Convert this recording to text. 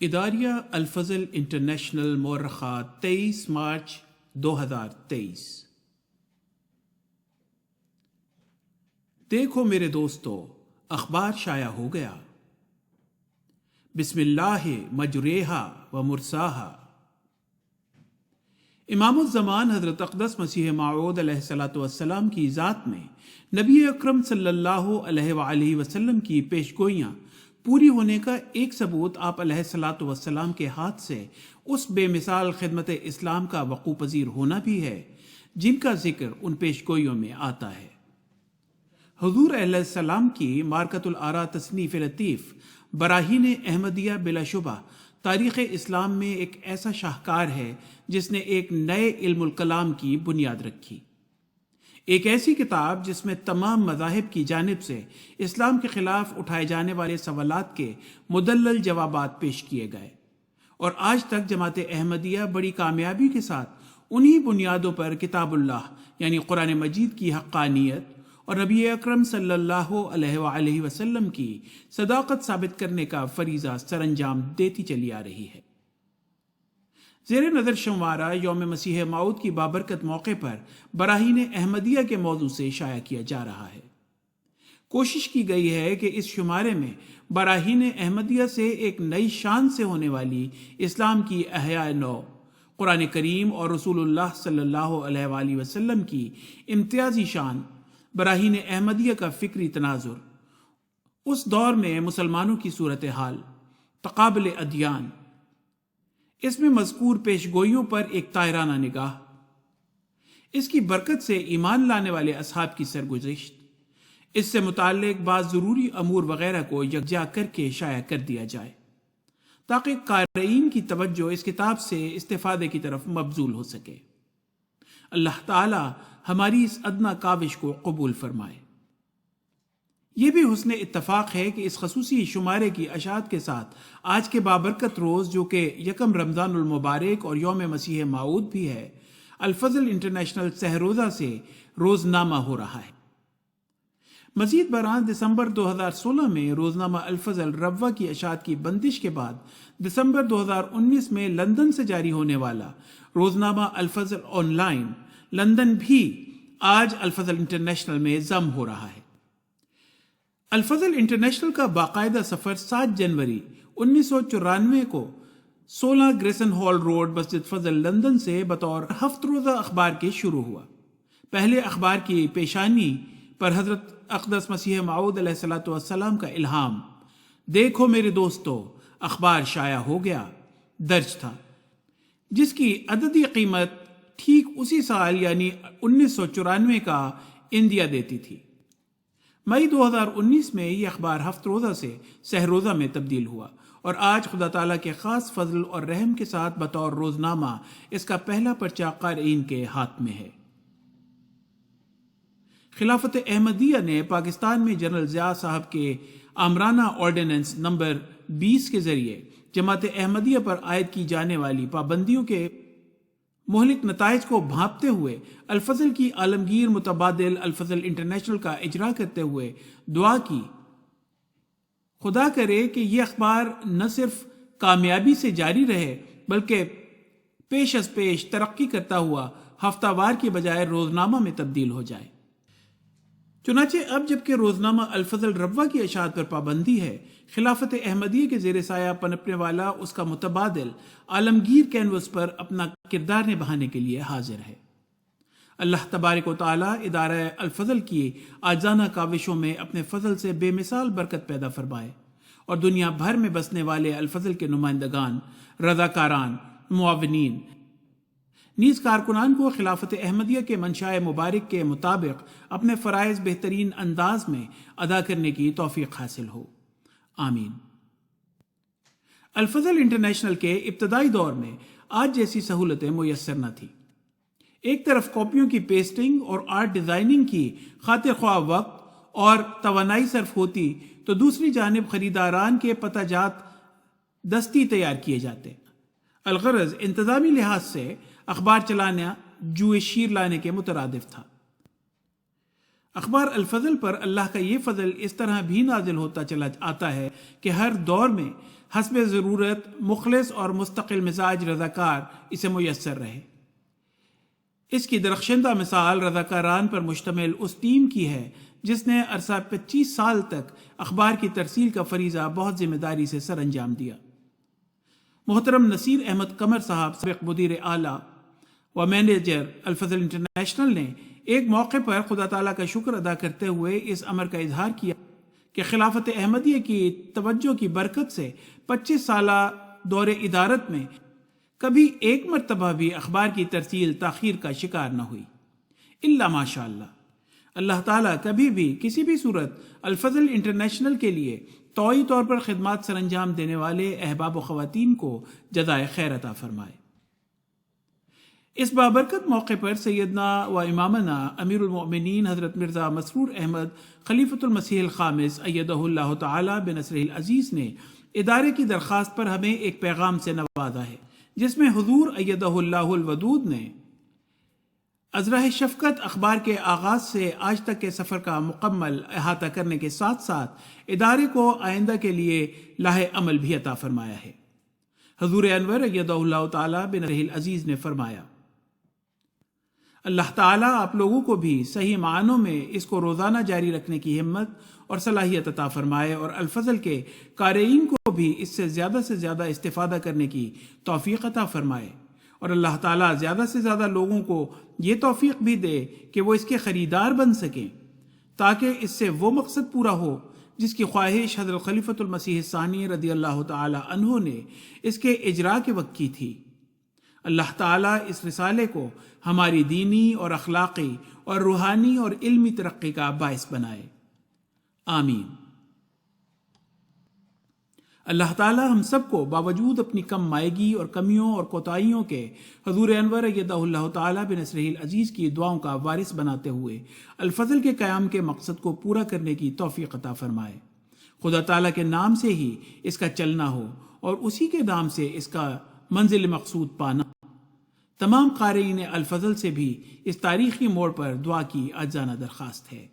اداریہ الفضل international مورخہ 23 March 2023۔ دیکھو میرے دوستو، اخبار شائع ہو گیا۔ بسم اللہ مجریہا و مرساہا۔ امام الزمان حضرت اقدس مسیح موعود علیہ السلام کی ذات میں نبی اکرم صلی اللہ علیہ وآلہ وسلم کی پیشگوئیاں پوری ہونے کا ایک ثبوت آپ علیہ السلام کے ہاتھ سے اس بے مثال خدمت اسلام کا وقوع پذیر ہونا بھی ہے جن کا ذکر ان پیشگوئیوں میں آتا ہے۔ حضور علیہ السلام کی مارکۃ الآراء تصنیف لطیف براہین احمدیہ بلا شبہ تاریخ اسلام میں ایک ایسا شاہکار ہے جس نے ایک نئے علم الکلام کی بنیاد رکھی، ایک ایسی کتاب جس میں تمام مذاہب کی جانب سے اسلام کے خلاف اٹھائے جانے والے سوالات کے مدلل جوابات پیش کیے گئے، اور آج تک جماعت احمدیہ بڑی کامیابی کے ساتھ انہی بنیادوں پر کتاب اللہ یعنی قرآن مجید کی حقانیت اور نبی اکرم صلی اللہ علیہ وآلہ وسلم کی صداقت ثابت کرنے کا فریضہ سر انجام دیتی چلی آ رہی ہے۔ زیر نظر شموارہ یوم مسیح موعود کی بابرکت موقع پر براہین احمدیہ کے موضوع سے شائع کیا جا رہا ہے۔ کوشش کی گئی ہے کہ اس شمارے میں براہین احمدیہ سے ایک نئی شان سے ہونے والی اسلام کی احیاء نو، قرآن کریم اور رسول اللہ صلی اللہ علیہ وآلہ وسلم کی امتیازی شان، براہین احمدیہ کا فکری تناظر، اس دور میں مسلمانوں کی صورتحال، تقابل ادیان، اس میں مذکور پیشگوئیوں پر ایک طائرانہ نگاہ، اس کی برکت سے ایمان لانے والے اصحاب کی سرگزشت، اس سے متعلق بعض ضروری امور وغیرہ کو یکجا کر کے شائع کر دیا جائے تاکہ قارئین کی توجہ اس کتاب سے استفادے کی طرف مبذول ہو سکے۔ اللہ تعالی ہماری اس ادنا کاوش کو قبول فرمائے۔ یہ بھی حسن اتفاق ہے کہ اس خصوصی شمارے کی اشاعت کے ساتھ آج کے بابرکت روز جو کہ یکم رمضان المبارک اور یوم مسیح موعود بھی ہے، الفضل انٹرنیشنل سہروزہ سے روزنامہ ہو رہا ہے۔ مزید برآں دسمبر 2016 میں روزنامہ الفضل ربوہ کی اشاعت کی بندش کے بعد دسمبر 2019 میں لندن سے جاری ہونے والا روزنامہ الفضل آن لائن لندن بھی آج الفضل انٹرنیشنل میں ضم ہو رہا ہے۔ الفضل انٹرنیشنل کا باقاعدہ سفر 7 جنوری 1994 کو 16 گریسن ہال روڈ مسجد فضل لندن سے بطور ہفت روزہ اخبار کے شروع ہوا۔ پہلے اخبار کی پیشانی پر حضرت اقدس مسیح موعود علیہ السلام کا الہام دیکھو میرے دوستو اخبار شائع ہو گیا درج تھا، جس کی عددی قیمت ٹھیک اسی سال یعنی 1994 کا اندیا دیتی تھی۔ مئی 2019 میں یہ اخبار ہفت روزہ سے سہ روزہ میں تبدیل ہوا اور آج خدا تعالیٰ کے خاص فضل اور رحم کے ساتھ بطور روزنامہ اس کا پہلا پرچہ قارئین کے ہاتھ میں ہے۔ خلافت احمدیہ نے پاکستان میں جنرل ضیاء صاحب کے آمرانہ آرڈیننس نمبر 20 کے ذریعے جماعت احمدیہ پر عائد کی جانے والی پابندیوں کے مہلک نتائج کو بھانپتے ہوئے الفضل کی عالمگیر متبادل الفضل انٹرنیشنل کا اجرا کرتے ہوئے دعا کی، خدا کرے کہ یہ اخبار نہ صرف کامیابی سے جاری رہے بلکہ پیش از پیش ترقی کرتا ہوا ہفتہ وار کی بجائے روزنامہ میں تبدیل ہو جائے۔ چنانچہ اب جبکہ روزنامہ الفضل ربوہ کی اشاعت پر پابندی ہے، خلافت احمدیہ کے زیر سایہ پنپنے والا اس کا متبادل عالمگیر کینوس پر اپنا کردار نبھانے کے لیے حاضر ہے۔ اللہ تبارک و تعالی ادارہ الفضل کی آجزانہ کاوشوں میں اپنے فضل سے بے مثال برکت پیدا فرمائے اور دنیا بھر میں بسنے والے الفضل کے نمائندگان، رضاکاران، معاونین نیز کارکنان کو خلافت احمدیہ کے منشاء مبارک کے مطابق اپنے فرائض بہترین انداز میں ادا کرنے کی توفیق حاصل ہو، آمین۔ الفضل انٹرنیشنل کے ابتدائی دور میں آج جیسی سہولتیں میسر نہ تھیں۔ ایک طرف کاپیوں کی پیسٹنگ اور آرٹ ڈیزائننگ کی خاطر خواہ وقت اور توانائی صرف ہوتی تو دوسری جانب خریداران کے پتہ جات دستی تیار کیے جاتے۔ الغرض انتظامی لحاظ سے اخبار چلانا جوئے شیر لانے کے مترادف تھا۔ اخبار الفضل پر اللہ کا یہ فضل اس طرح بھی نازل ہوتا چلا آتا ہے کہ ہر دور میں حسب ضرورت مخلص اور مستقل مزاج رضاکار اسے میسر رہے۔ اس کی درخشندہ مثال رضاکاران پر مشتمل اس ٹیم کی ہے جس نے عرصہ 25 سال تک اخبار کی ترسیل کا فریضہ بہت ذمہ داری سے سر انجام دیا۔ محترم نصیر احمد قمر صاحب، سابق مدیر اعلیٰ و مینیجر الفضل انٹرنیشنل، نے ایک موقع پر خدا تعالیٰ کا شکر ادا کرتے ہوئے اس امر کا اظہار کیا کہ خلافت احمدیہ کی توجہ کی برکت سے 25 سالہ دور ادارت میں کبھی ایک مرتبہ بھی اخبار کی ترسیل تاخیر کا شکار نہ ہوئی، الا ماشاء اللہ۔ اللہ تعالیٰ کبھی بھی کسی بھی صورت الفضل انٹرنیشنل کے لیے طوعی طور پر خدمات سر انجام دینے والے احباب و خواتین کو جزائے خیر عطا فرمائے۔ اس بابرکت موقع پر سیدنا و امامنا امیر المؤمنین حضرت مرزا مسرور احمد خلیفۃ المسیح الخامس ایدہ اللہ تعالی بنصرہ العزیز نے ادارے کی درخواست پر ہمیں ایک پیغام سے نوازا ہے، جس میں حضور ایدہ اللہ الودود نے ازرہ شفقت اخبار کے آغاز سے آج تک کے سفر کا مکمل احاطہ کرنے کے ساتھ ساتھ ادارے کو آئندہ کے لیے لاہ عمل بھی عطا فرمایا ہے۔ حضور انور ایدہ اللہ تعالی بنصرہ العزیز نے فرمایا، اللہ تعالیٰ آپ لوگوں کو بھی صحیح معنوں میں اس کو روزانہ جاری رکھنے کی ہمت اور صلاحیت عطا فرمائے، اور الفضل کے قارئین کو بھی اس سے زیادہ استفادہ کرنے کی توفیق عطا فرمائے، اور اللہ تعالیٰ زیادہ سے زیادہ لوگوں کو یہ توفیق بھی دے کہ وہ اس کے خریدار بن سکیں، تاکہ اس سے وہ مقصد پورا ہو جس کی خواہش حضرت خلیفۃ المسیح الثانی رضی اللہ تعالی عنہ نے اس کے اجرا کے وقت کی تھی۔ اللہ تعالیٰ اس رسالے کو ہماری دینی اور اخلاقی اور روحانی اور علمی ترقی کا باعث بنائے، آمین۔ اللہ تعالیٰ ہم سب کو باوجود اپنی کم مائگی اور کمیوں اور کوتاہیوں کے حضور انور ایدہ اللہ تعالیٰ بنصرہ العزیز کی دعاؤں کا وارث بناتے ہوئے الفضل کے قیام کے مقصد کو پورا کرنے کی توفیق عطا فرمائے۔ خدا تعالیٰ کے نام سے ہی اس کا چلنا ہو اور اسی کے نام سے اس کا منزل مقصود پانا۔ تمام قارئین الفضل سے بھی اس تاریخی موڑ پر دعا کی عاجزانہ درخواست ہے۔